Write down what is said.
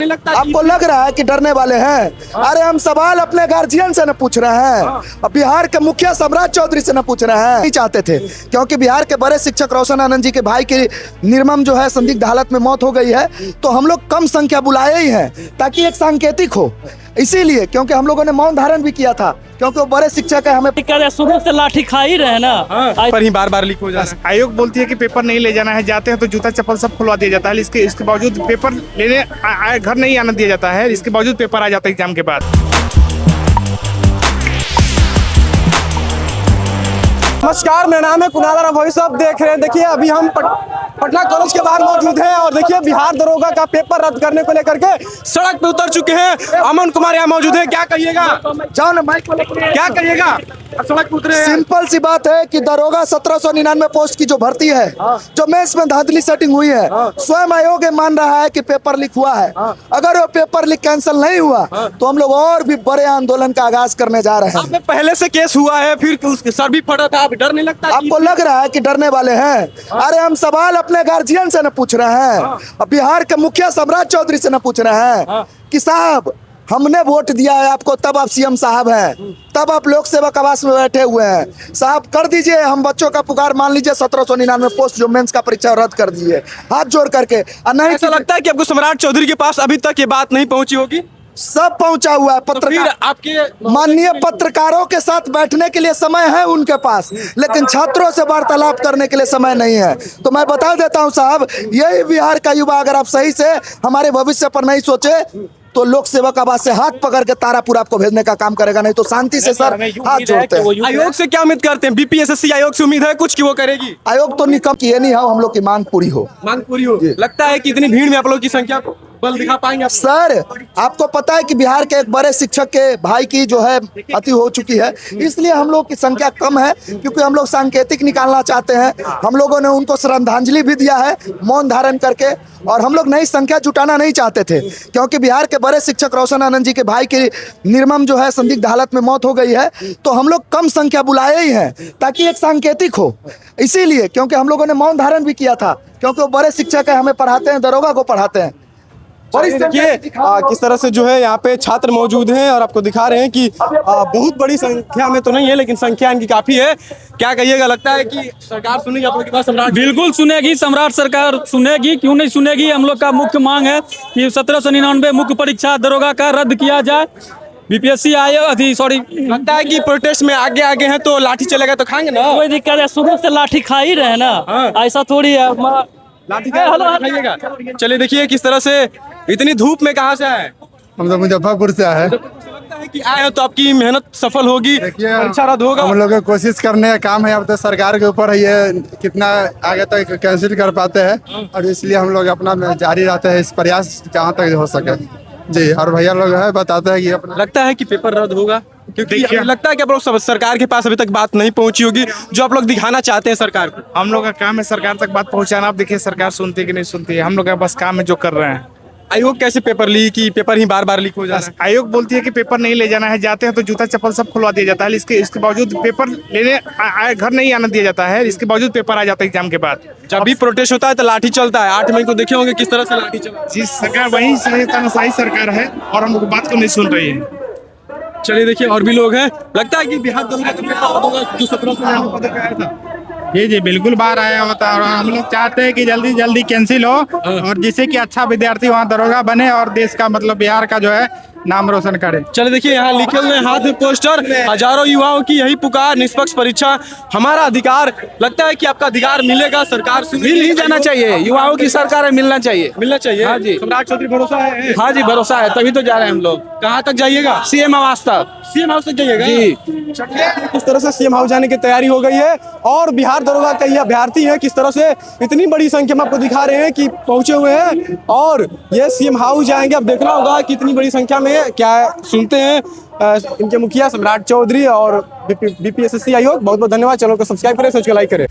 लगता? आपको लग रहा है कि डरने वाले हैं? अरे हम सवाल अपने गार्जियन से न पूछ रहे हैं, अब बिहार के मुखिया सम्राट चौधरी से न पूछ रहे हैं। नहीं चाहते थे, क्योंकि बिहार के बड़े शिक्षक रोशन आनंद जी के भाई की निर्मम जो है संदिग्ध हालत में मौत हो गई है, तो हम लोग कम संख्या बुलाए ही हैं ताकि एक सांकेतिक हो। इसीलिए क्योंकि हम लोगों ने मौन धारण भी किया था, क्योंकि वो बड़े शिक्षक है। हमें शुरू से लाठी खा ही रहे ना, पर ही बार बार लीक हो जाता है। आयोग बोलती है कि पेपर नहीं ले जाना है, जाते हैं तो जूता चप्पल सब खुलवा दिया जाता है। इसके बावजूद पेपर लेने घर नहीं आने दिया जाता है, इसके बावजूद पेपर आ जाता है एग्जाम के बाद। नमस्कार, मेरा नाम है कुणाल और वॉइस आप देख रहे हैं। देखिए अभी हम पटना कॉलेज के बाहर मौजूद हैं और देखिए बिहार दरोगा का पेपर रद्द करने को लेकर के सड़क पे उतर चुके हैं। अमन कुमार यहाँ मौजूद है, क्या कहिएगा? जाओ ना माइक, क्या कहिएगा? सड़क पे उतरे हैं। सिंपल सी बात है कि दरोगा 1799 पोस्ट की जो भर्ती है, जो मेंस में धांधली सेटिंग हुई है, स्वयं आयोग मान रहा है कि पेपर लीक हुआ है। अगर वो पेपर लीक कैंसिल नहीं हुआ तो हम लोग और भी बड़े आंदोलन का आगाज करने जा रहे हैं। पहले से केस हुआ है, फिर सर भी फटा था, डर नहीं लगता? आपको लग रहा है कि डरने वाले हैं? अरे हम सवाल अपने गार्जियन से न पूछ रहे हैं, अब बिहार के मुखिया सम्राट चौधरी से न पूछ रहे हैं कि साहब हमने वोट दिया है आपको, तब आप सीएम साहब हैं, तब आप लोक सेवक आवास में बैठे हुए हैं। साहब कर दीजिए, हम बच्चों का पुकार मान लीजिए। 1799 पोस्ट जो मेंस का परीक्षा रद्द कर दीजिए हाथ जोड़ करके। नहीं ऐसा लगता है कि आपको सम्राट चौधरी के पास अभी तक ये बात नहीं पहुंची होगी? सब पहुंचा हुआ है। पत्रकार आपके माननीय पत्रकारों के साथ बैठने के लिए समय है उनके पास, लेकिन छात्रों से वार्तालाप करने के लिए समय नहीं है। तो मैं बता देता हूं साहब, यही बिहार का युवा अगर आप सही से हमारे भविष्य पर नहीं सोचे तो लोक सेवक आवास से हाथ पकड़ के तारापुर आपको भेजने का काम करेगा, नहीं तो शांति से सर हाथ जोड़ते हैं। आयोग से क्या उम्मीद करते हैं? बीपीएसएससी आयोग से उम्मीद है कुछ कि वो करेगी? आयोग तो निकम की ये नहीं है, हम लोग की मांग पूरी हो। मांग पूरी हो। लगता है कि इतनी भीड़ में आप लोग की संख्या को बल दिखा पाएंगे आप? सर आपको पता है कि बिहार के एक बड़े शिक्षक के भाई की जो है हत्या हो चुकी है, इसलिए हम लोग की संख्या कम है, क्योंकि हम लोग सांकेतिक निकालना चाहते हैं। हम लोगों ने उनको श्रद्धांजलि भी दिया है मौन धारण करके, और हम लोग नई संख्या जुटाना नहीं चाहते थे, क्योंकि बिहार के बड़े शिक्षक रोशन आनंद जी के भाई की निर्मम जो है संदिग्ध हालत में मौत हो गई है, तो हम लोग कम संख्या बुलाए ही हैं ताकि एक सांकेतिक हो। इसीलिए क्योंकि हम लोगों ने मौन धारण भी किया था, क्योंकि वो बड़े शिक्षक है, हमें पढ़ाते हैं, दरोगा को पढ़ाते हैं। देखिए किस तरह से जो है यहाँ पे छात्र मौजूद हैं और आपको दिखा रहे हैं कि बहुत बड़ी संख्या में तो नहीं है, लेकिन संख्या इनकी काफी है। क्या कहिएगा, लगता है कि सरकार सुनेगी आप लोग की बात? सम्राट बिल्कुल सुनेगी, सम्राट सरकार सुनेगी, क्यों नहीं सुनेगी। हम लोग का मुख्य मांग है कि 1799 मुख्य परीक्षा दरोगा का रद्द किया जाए। बीपीएससी आयोग लगता है कि प्रोटेस्ट में आगे आगे हैं तो लाठी चलेगा तो खाएंगे ना? कोई दिक्कत है, शुरू से लाठी खा ही रहे ना, ऐसा थोड़ी है। लाठी खाइएगा। चलिए देखिए किस तरह से इतनी धूप में कहाँ से आए? हम तो मुजफ्फरपुर से आए। लगता है कि आए हो तो आपकी मेहनत सफल होगी, परीक्षा रद्द होगा। हम लोग कोशिश करने का काम है, अब तो सरकार के ऊपर है ये कितना आगे तक कैंसिल कर पाते हैं, और इसलिए हम लोग अपना जारी रहते हैं इस प्रयास जहाँ तक हो सके जी। और भैया लोग है बताते हैं कि अपना लगता है कि पेपर रद्द होगा, क्योंकि हमें लगता है कि आप लोग सरकार के पास अभी तक बात नहीं पहुंची होगी जो आप लोग दिखाना चाहते हैं सरकार को। हम लोग का काम है सरकार तक बात पहुंचाना। आप देखिए सरकार सुनती है कि नहीं सुनती है, हम लोग का बस काम है जो कर रहे हैं। आयोग कैसे पेपर लीक की पेपर ही बार बार लीक हो जाता है? आयोग बोलती है कि पेपर नहीं ले जाना है, जाते हैं तो जूता चप्पल सब खुलवा दिया जाता है। इसके बावजूद पेपर लेने घर नहीं आने दिया जाता है, इसके बावजूद पेपर आ जाता है एग्जाम के बाद। जब भी प्रोटेस्ट होता है तो लाठी चलता है। 8 मई को देखे होंगे किस तरह से लाठी चला। जी सरकार वही सही सरकार है और हम लोग बात को नहीं सुन रही है। चलिए देखिए और भी लोग हैं। लगता है कि बिहार दरोगा का पेपर होगा जो 1700 पदक आया था। जी जी बिल्कुल बाहर आया होता है, और हम लोग चाहते हैं कि जल्दी जल्दी कैंसिल हो, और जिससे कि अच्छा विद्यार्थी वहाँ दरोगा बने और देश का मतलब बिहार का जो है नाम रोशन करे। चलिए देखिए यहाँ लिखे हुए हैं हाथ में पोस्टर, हजारों युवाओं की यही पुकार, निष्पक्ष परीक्षा हमारा अधिकार। लगता है कि आपका अधिकार मिलेगा, सरकार मिल ही जाना चाहिए, युवाओं की सरकार है, मिलना चाहिए। मिलना चाहिए। हाँ जी। सम्राट चौधरी भरोसा है? हाँ जी भरोसा है, तभी तो जा रहे हैं हम लोग। कहाँ तक जाइएगा? सीएम आवास तक। सीएम हाउस तक जाइएगा जी। किस तरह से सीएम हाउस जाने की तैयारी हो गई है, और बिहार दरोगा का ये अभ्यर्थी है किस तरह से इतनी बड़ी संख्या में आपको दिखा रहे हैं कि पहुंचे हुए हैं, और ये सीएम हाउस जाएंगे। अब देखना होगा कितनी बड़ी संख्या में क्या है। सुनते हैं इनके मुखिया सम्राट चौधरी और बीपीएसएससी आयोग। बहुत बहुत धन्यवाद। चैनल को सब्सक्राइब करें, लाइक करें।